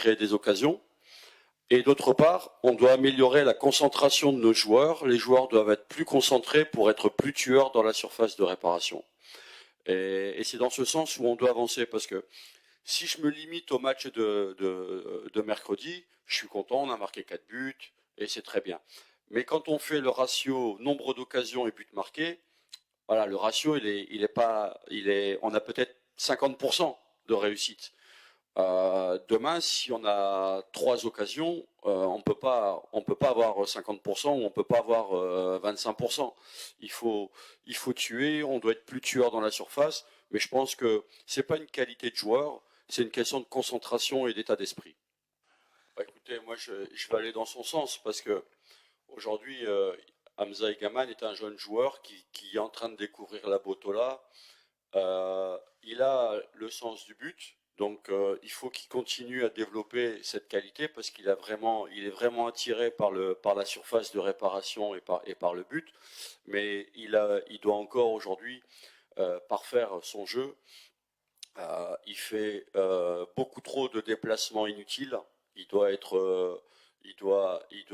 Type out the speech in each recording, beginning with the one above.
créer des occasions. Et d'autre part, on doit améliorer la concentration de nos joueurs. Les joueurs doivent être plus concentrés pour être plus tueurs dans la surface de réparation. Et c'est dans ce sens où on doit avancer, parce que si je me limite au match de mercredi, je suis content, on a marqué 4 buts, et c'est très bien. Mais quand on fait le ratio nombre d'occasions et buts marqués, voilà, le ratio, on a peut-être 50% de réussite. Demain, si on a 3 occasions, on peut pas avoir 50% ou on peut pas avoir 25%. Il faut tuer. On doit être plus tueur dans la surface. Mais je pense que c'est pas une qualité de joueur, c'est une question de concentration et d'état d'esprit. Bah, écoutez, moi je vais aller dans son sens parce que aujourd'hui, Hamza Egaman est un jeune joueur qui est en train de découvrir la Botola. Il a le sens du but, donc il faut qu'il continue à développer cette qualité parce il est vraiment attiré par la surface de réparation et par le but, mais il doit encore aujourd'hui parfaire son jeu. Il fait beaucoup trop de déplacements inutiles. Il doit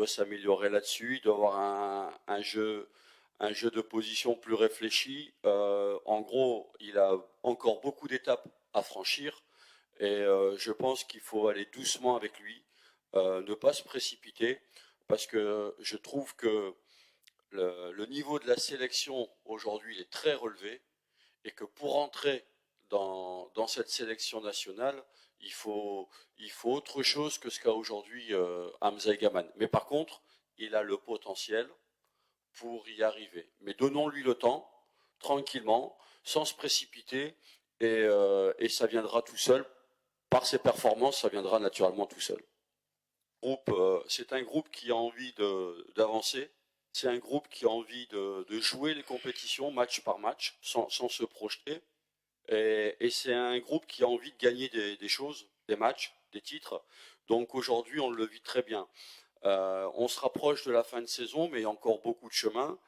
s'améliorer là-dessus. Il doit avoir un jeu de position plus réfléchi. En gros, il a encore beaucoup d'étapes à franchir et je pense qu'il faut aller doucement avec lui, ne pas se précipiter, parce que je trouve que le niveau de la sélection aujourd'hui est très relevé et que pour entrer dans cette sélection nationale, il faut autre chose que ce qu'a aujourd'hui Hamza Egaman. Mais par contre, il a le potentiel pour y arriver. Mais donnons-lui le temps, tranquillement, sans se précipiter, et ça viendra tout seul. Par ses performances, ça viendra naturellement tout seul. C'est un groupe qui a envie d'avancer. C'est un groupe qui a envie de jouer les compétitions match par match, sans se projeter. Et c'est un groupe qui a envie de gagner des choses, des matchs, des titres. Donc aujourd'hui, on le vit très bien. On se rapproche de la fin de saison, mais il y a encore beaucoup de chemin.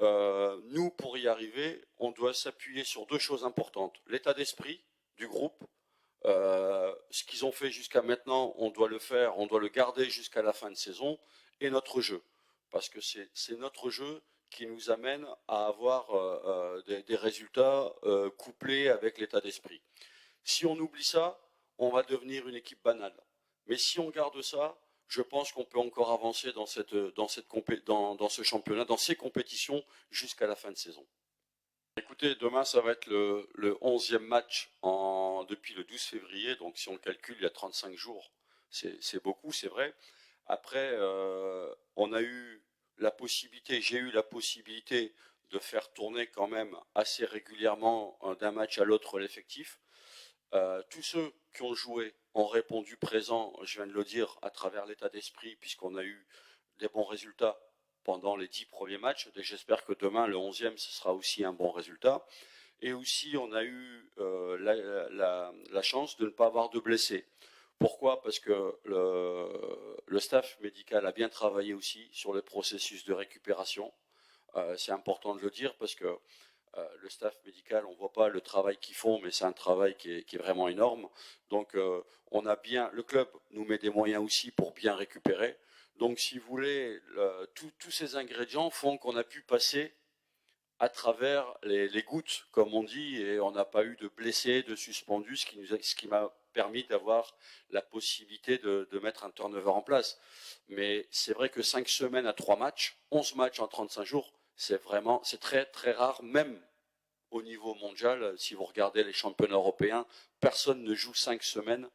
Nous, pour y arriver, on doit s'appuyer sur 2 choses importantes. L'état d'esprit du groupe. Ce qu'ils ont fait jusqu'à maintenant, on doit le garder jusqu'à la fin de saison, et notre jeu. Parce que c'est notre jeu qui nous amène à avoir des résultats couplés avec l'état d'esprit. Si on oublie ça, on va devenir une équipe banale. Mais si on garde ça, je pense qu'on peut encore avancer dans ce championnat, dans ces compétitions jusqu'à la fin de saison. Écoutez, demain ça va être le 11e match depuis le 12 février, donc si on le calcule, il y a 35 jours, c'est beaucoup, c'est vrai. Après, j'ai eu la possibilité de faire tourner quand même assez régulièrement d'un match à l'autre l'effectif. Tous ceux qui ont joué ont répondu présent, je viens de le dire, à travers l'état d'esprit, puisqu'on a eu des bons résultats pendant les 10 premiers matchs. Et j'espère que demain, le 11e, ce sera aussi un bon résultat. Et aussi, on a eu la chance de ne pas avoir de blessés. Pourquoi ? Parce que le staff médical a bien travaillé aussi sur le processus de récupération. C'est important de le dire parce que le staff médical, on ne voit pas le travail qu'ils font, mais c'est un travail qui est vraiment énorme. Donc, le club nous met des moyens aussi pour bien récupérer. Donc, si vous voulez, tous ces ingrédients font qu'on a pu passer à travers les gouttes, comme on dit, et on n'a pas eu de blessés, de suspendus, ce qui m'a permis d'avoir la possibilité de mettre un turnover en place. Mais c'est vrai que 5 semaines à 3 matchs, 11 matchs en 35 jours, c'est très très rare, même au niveau mondial. Si vous regardez les championnats européens, personne ne joue 5 semaines,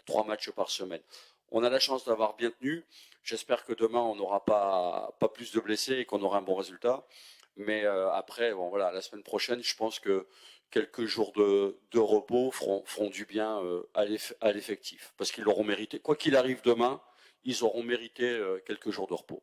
3 matchs par semaine. On a la chance d'avoir bien tenu. J'espère que demain, on n'aura pas plus de blessés et qu'on aura un bon résultat. Mais après, bon, voilà, la semaine prochaine, je pense que quelques jours de repos feront du bien à l'effectif. Parce qu'ils l'auront mérité. Quoi qu'il arrive demain, ils auront mérité quelques jours de repos.